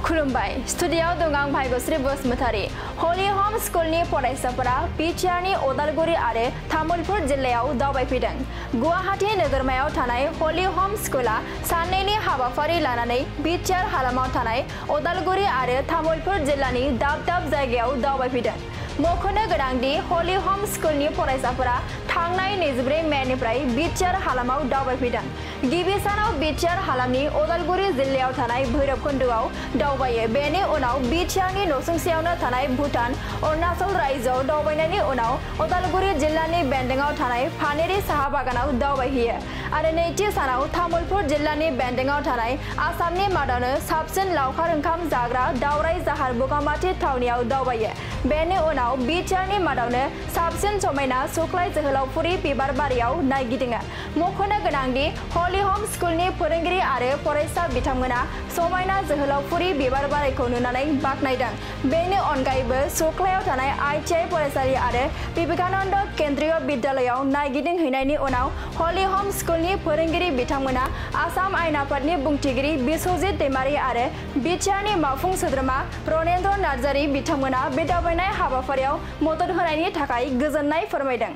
खुलुमबाय स्टुडियाव दं आं भाग्यश्री बसुमतारी हलि हम स्कुलनि फरायसाफोरा बिटिआरनि उदालगुरि आरो तामुलपुर जिल्लायाव दावबायफैदों। गुवाहाटी नोगोरमायाव थानाय हलि हम स्कुला साननैनि हाबाफारि लानानै बिटिआर हालामाव थानाय उदालगुरि आरो तामुलपुर जिल्लानि दाब दाब जायगायाव दावबायफैदों। मख'नो गोनांदि हलि हम स्कुलनि फरायसाफोरा थांनाय 24 मेनिफ्राय बिटिआर हालामाव दावबायफैदों। गिबि सानाव बिटिआर हालामनि उदालगुरि जिल्लायाव थानाय भैरबकुन्दआव दावबायो। बेनि उनाव बिटिआरनि नसुंसेयावनो थानाय भुटान अरुणाचल रायजोआव दावबायनायनि उनाव उदालगुरि जिल्लानि बेन्दोंआव थानाय फानेरि साहा बागानाव दावबायहैयो आरो नैथि सानाव तामुलपुर जिल्लानि बेन्दोंआव थानाय आसामनि मादावनो साबसिन लावखार ओंखाम जाग्रा दावराय जाहार बगामाथि थावनियाव दावबायो। बेनि उनाव बिटिआरनि मादावनो साबसिन समायना सुख्लाय जोहोलावफुरि बिबार बारियाव नायगिदिङो। मख'नो गोनांदि हलि हम स्कुलनि फोरोंगिरि आरो फरायसा बिथांमोना समायना जोहोलावफुरि बिबार बारिखौ नुनानै बाख्नायदों। बेनि अनगायैबो सुख्लायाव थानाय आइटिआइ फरायसालि आरो विवेकानन्द केन्द्रीय बिद्यालयाव नायगिदिंहैनायनि उनाव हलि हम स्कुलनि फोरोंगिरि बिथांमोना आसाम आयेन आफादनि बुंथिगिरि बिस्वजित दैमारि आरो बिटिआरनि मावफुं सोद्रोमा रनेन्द्र नार्जारि बिथांमोना बे दावबायनाय हाबाफारियाव मदद होनायनि थाखाय गोजोननाय फोरमायदों।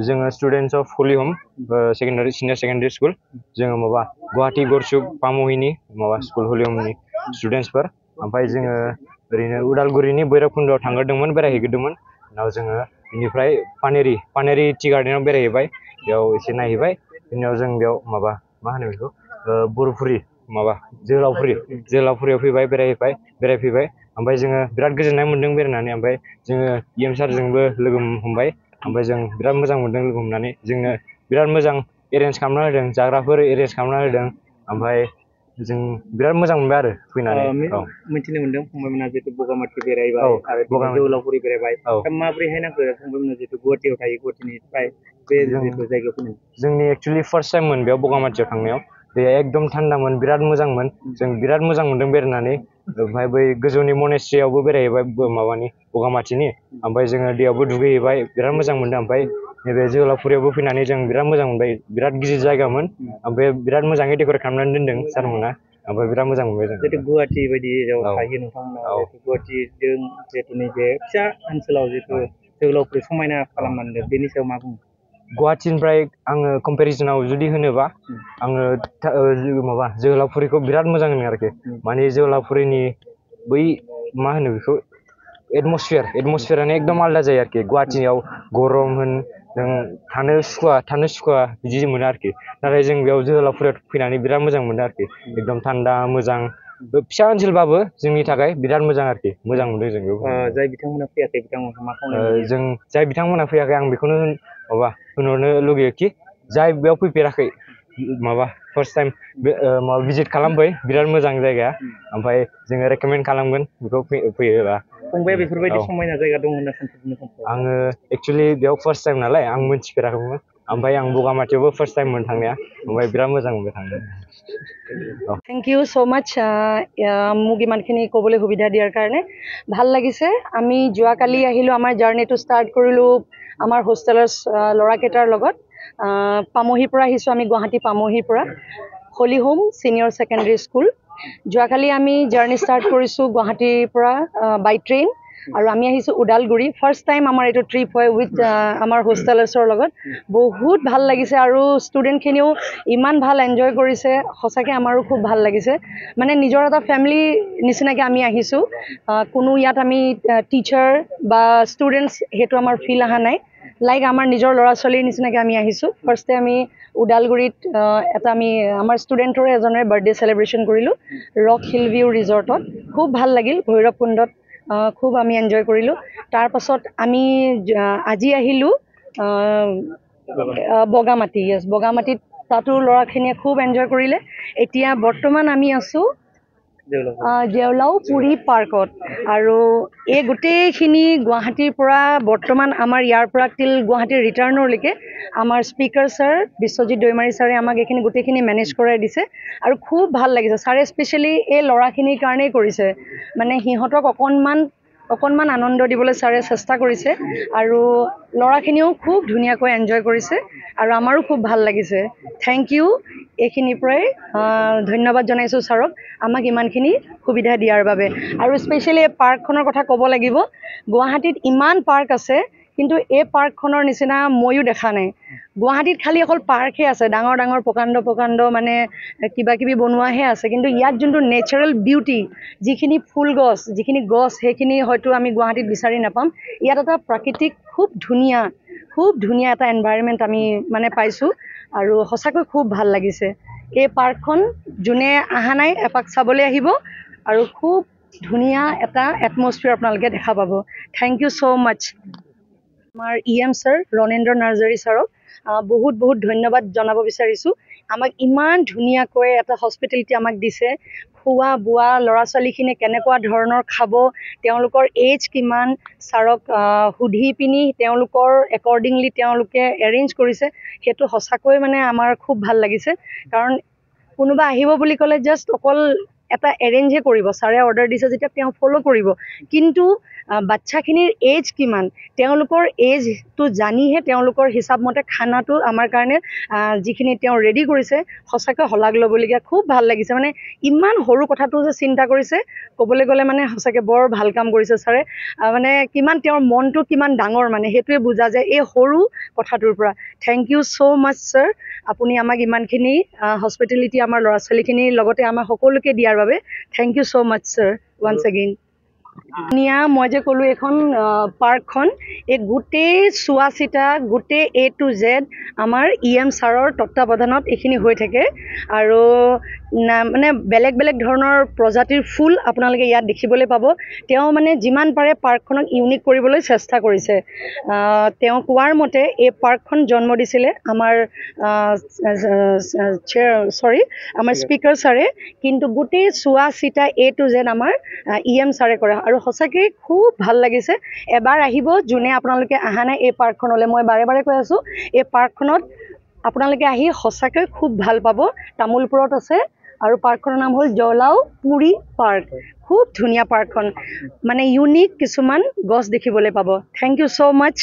जोङो स्टुडेन्ट्स अफ हलि हम सेकेन्डारि सिनियर सेकेन्डारि स्कुल जोङो माबा गुवाहाटी गरसुक पामुहिनि माबा स्कुल हलि हमनि स्टुडेन्ट्सफोर ओमफ्राय जोङो ओरैनो उदालगुरिनि भैरबकुन्दआव थांग्रोदोंमोन बेरायहैग्रोदोंमोन उनाव जोङो बेनिफ्राय पानेरि टि गार्डेनाव बेरायहैबाय बेयाव एसे नायहैबाय बेनि उनाव जों बेयाव माबा मा होनो बेखौ बर'फुरि माबा जोहोलावफुरियाव फैबाय बेरायफैबाय ओमफ्राय जोङो बिराद गोजोननाय मोन्दों बेरायनानै ओमफ्राय जोङो इएम सारजोंबो लोगो हमबाय ओमफ्राय जों बिराद मोजां मोन्दों लोगो हमनानै जोंनो बिराद मोजां एरेन्ज खालामना होदों जाग्राफोर एरेन्ज खालामना होदों ओमफ्राय जों बिराद मोजां मोनबाय आरो फैनानै मिथिनो मोन्दों फंबायमोना जितु बगामाथि बेरायबाय आरो जोहोलावफुरि बेरायबाय माबोरैहाय नांखो फंबायमोना जितु गुवाहाटीयाव थायो गुवाहाटीनिफ्राय बे जितु जायगायाव फैनाय जोंनि एक्चुअली फार्स्ट टाइममोन बेयाव बगामाथियाव थांनायाव बे एकदम थान्दामोन बिराद मोजांमोन जों बिराद मोजां मोन्दों बेरायनानै ओमफ्राय बै गोजौनि मनेस्ट्रियावबो बेरायहैबाय माबानि बगामाथिनि ओमफ्राय जोङो दैयावबो दुगैहैबाय बिराद मोजां मोन्दों ओमफ्राय नैबे जोहोलावफुरियावबो फैनानै जों बिराद मोजां मोनबाय बिराद गिदिर जायगामोन ओमफ्राय बिराद मोजाङै डेक'रेट खालामनानै दोनदों सारमोना ओमफ्राय बिराद मोजां मोनबाय जों जितु गुवाहाटी बायदि थायो नोंथांमोना गुवाहाटीजों जितु नैबे फिसा ओनसोलाव जितु जोहोलावफुरि समायना खालामनानै बेनि सायाव मा बुङो? गुवाहाटीनिफ्राय आङो कम्पेरिजनाव जुदि होनोबा आङो माबा जोहोलावफुरिखौ बिराद मोजां होनो आरोखि माने जोहोलावफुरिनि बै मा होनो बेखौ एटमसफियारानो एकदम आलदा जायो आरोखि गुवाहाटीयाव गरम होन जों थानो सुखुवा बिदि मोनो आरोखि नाथाय जों बेयाव जोहोलावफुरियाव फैनानै बिराद मोजां मोनो आरोखि एकदम थान्दा मोजां फिसा ओनसोलबाबो जोंनि थाखाय बिराद मोजां आरोखि मोजां मोनदों जों बेयाव जाय बिथांमोना फैयाखै बिथांमोनखौ मा खालामो जों जाय बिथांमोना फैयाखै आं बेखौनो माबा होनहरनो लुगैयो कि जाय बेयाव फैफेराखै माबा फार्स्ट टाइम माबा भिजिट खालामफै बिराद मोजां जायगा ओमफ्राय जोङो रेकमेन्ड खालामगोन बेखौ फैयोबा फंबाया बेफोरबायदि समायना जायगा दं होनना सानदों आङो एक्चुअली बेयाव फार्स्ट टाइम नालाय आं मिन्थिफेराखैमोन ओमफ्राय आं बगामाथियावबो फार्स्ट टाइममोन थांनाया ओमफ्राय बिराद मोजां मोनबाय थांनो थैंक यू सो माच মোক ইমানখিনি ক'বলৈ সুবিধা দিয়াৰ কাৰণে ভাল লাগিছে আমি যোৱাকালি আহিলোঁ আমাৰ জাৰ্ণিটো ষ্টাৰ্ট কৰিলোঁ আমাৰ হোষ্টেলৰ ল'ৰাকেইটাৰ লগত পামহিৰ পৰা আহিছোঁ আমি গুৱাহাটী পামহিৰ পৰা হলি হোম ছিনিয়ৰ ছেকেণ্ডেৰী স্কুল যোৱাকালি আমি জাৰ্ণি ষ্টাৰ্ট কৰিছোঁ গুৱাহাটীৰ পৰা বাই ট্ৰেইন আৰু আমি আহিছোঁ ওদালগুৰি ফাৰ্ষ্ট টাইম আমাৰ এইটো ট্ৰিপ হয় উইথ আমাৰ হোষ্টেলাৰ্ছৰ লগত বহুত ভাল লাগিছে আৰু ষ্টুডেণ্টখিনিও ইমান ভাল এনজয় কৰিছে সঁচাকৈ আমাৰো খুব ভাল লাগিছে মানে নিজৰ এটা ফেমিলি নিচিনাকৈ আমি আহিছোঁ কোনো ইয়াত আমি টিচাৰ বা ষ্টুডেণ্টছ সেইটো আমাৰ ফিল অহা নাই লাইক আমাৰ নিজৰ ল'ৰা ছোৱালীৰ নিচিনাকৈ আমি আহিছোঁ ফাৰ্ষ্টে আমি ওদালগুৰিত এটা আমি আমাৰ ষ্টুডেণ্টৰে এজনে বাৰ্থডে চেলিব্ৰেশ্যন কৰিলোঁ ৰক হিল ভিউ ৰিজৰ্টত খুব ভাল লাগিল ভৈৰৱকুণ্ডত খুব আমি এনজয় কৰিলোঁ তাৰপাছত আমি আজি আহিলোঁ বগামাটি বগামাটিত তাতো ল'ৰাখিনিয়ে খুব এনজয় কৰিলে এতিয়া বৰ্তমান আমি আছোঁ জেওলাওপুৰি পাৰ্কত আৰু এই গোটেইখিনি গুৱাহাটীৰ পৰা বৰ্তমান আমাৰ ইয়াৰ পৰা টিল গুৱাহাটীৰ ৰিটাৰ্ণৰলৈকে আমাৰ স্পীকাৰ ছাৰ বিশ্বজিৎ দৈমাৰী ছাৰে আমাক এইখিনি গোটেইখিনি মেনেজ কৰাই দিছে আৰু খুব ভাল লাগিছে ছাৰে স্পেচিয়েলি এই ল'ৰাখিনিৰ কাৰণেই কৰিছে মানে সিহঁতক অকণমান অকণমান আনন্দ দিবলৈ ছাৰে চেষ্টা কৰিছে আৰু ল'ৰাখিনিও খুব ধুনীয়াকৈ এনজয় কৰিছে আৰু আমাৰো খুব ভাল লাগিছে থেংক ইউ এইখিনিৰ পৰাই ধন্যবাদ জনাইছোঁ ছাৰক আমাক ইমানখিনি সুবিধা দিয়াৰ বাবে আৰু স্পেচিয়েলি এই পাৰ্কখনৰ কথা ক'ব লাগিব গুৱাহাটীত ইমান পাৰ্ক আছে কিন্তু এই পাৰ্কখনৰ নিচিনা ময়ো দেখা নাই গুৱাহাটীত খালি অকল পাৰ্কহে আছে ডাঙৰ ডাঙৰ প্ৰকাণ্ড মানে কিবা কিবি বনোৱাহে আছে কিন্তু ইয়াত যোনটো নেচাৰেল বিউটি যিখিনি ফুল গছ যিখিনি গছ সেইখিনি হয়তো আমি গুৱাহাটীত বিচাৰি নাপাম ইয়াত এটা প্ৰাকৃতিক খুব ধুনীয়া এটা এনভাইৰনমেণ্ট আমি মানে পাইছোঁ আৰু সঁচাকৈ খুব ভাল লাগিছে এই পাৰ্কখন যোনে অহা নাই এপাক চাবলৈ আহিব আৰু খুব ধুনীয়া এটা এটমছফিয়াৰ আপোনালোকে দেখা পাব থেংক ইউ ছ' মাছ আমাৰ EM ছাৰ ৰণেন্দ্ৰ নাৰ্জাৰী ছাৰক বহুত ধন্যবাদ জনাব বিচাৰিছোঁ আমাক ইমান ধুনীয়াকৈ এটা হস্পিটেলিটি আমাক দিছে খোৱা বোৱা ল'ৰা ছোৱালীখিনিয়ে কেনেকুৱা ধৰণৰ খাব তেওঁলোকৰ এজ কিমান ছাৰক সুধি পিনি তেওঁলোকৰ একৰ্ডিংলি তেওঁলোকে এৰেঞ্জ কৰিছে সেইটো সঁচাকৈ মানে আমাৰ খুব ভাল লাগিছে কাৰণ কোনোবা আহিব বুলি ক'লে জাষ্ট অকল এটা এৰেঞ্জহে কৰিব ছাৰে অৰ্ডাৰ দিছে যেতিয়া তেওঁ ফ'ল' কৰিব কিন্তু বাচ্চাখিনিৰ এজ কিমান তেওঁলোকৰ এজটো জানিহে তেওঁলোকৰ হিচাপমতে খানাটো আমাৰ কাৰণে যিখিনি তেওঁ ৰেডি কৰিছে সঁচাকৈ শলাগ ল'বলগীয়া খুব ভাল লাগিছে মানে ইমান সৰু কথাটো যে চিন্তা কৰিছে ক'বলৈ গ'লে মানে সঁচাকৈ বৰ ভাল কাম কৰিছে ছাৰে মানে কিমান তেওঁৰ মনটো কিমান ডাঙৰ মানে সেইটোৱে বুজা যায় এই সৰু কথাটোৰ পৰা thank you so' much sir আপুনি আমাক ইমানখিনি হস্পিটেলিটি আমাৰ ল'ৰা ছোৱালীখিনিৰ লগতে আমাৰ সকলোকে দিয়াৰ বাবে thank you so' much sir once again ধুনীয়া মই যে ক'লোঁ এইখন পাৰ্কখন এই গোটেই চোৱা চিতা গোটেই A to Z আমাৰ EM ছাৰৰ তত্ত্বাৱধানত এইখিনি হৈ থাকে আৰু মানে বেলেগ ধৰণৰ প্ৰজাতিৰ ফুল আপোনালোকে ইয়াত দেখিবলৈ পাব তেওঁ মানে যিমান পাৰে পাৰ্কখনক ইউনিক কৰিবলৈ চেষ্টা কৰিছে তেওঁ কোৱাৰ মতে এই পাৰ্কখন জন্ম দিছিলে আমাৰ আমাৰ স্পীকাৰ ছাৰে কিন্তু গোটেই চোৱা চিতা A to Z আমাৰ EM ছাৰে কৰে আৰু সঁচাকৈ খুব ভাল লাগিছে এবাৰ আহিব যোনে আপোনালোকে অহা নাই এই পাৰ্কখনলৈ মই বাৰে কৈ আছোঁ এই পাৰ্কখনত আপোনালোকে আহি সঁচাকৈ খুব ভাল পাব তামোলপুৰত আছে আৰু পাৰ্কখনৰ নাম হ'ল জলাওপুৰী পাৰ্ক খুব ধুনীয়া পাৰ্কখন মানে ইউনিক কিছুমান গছ দেখিবলৈ পাব থেংক ইউ ছ' মাছ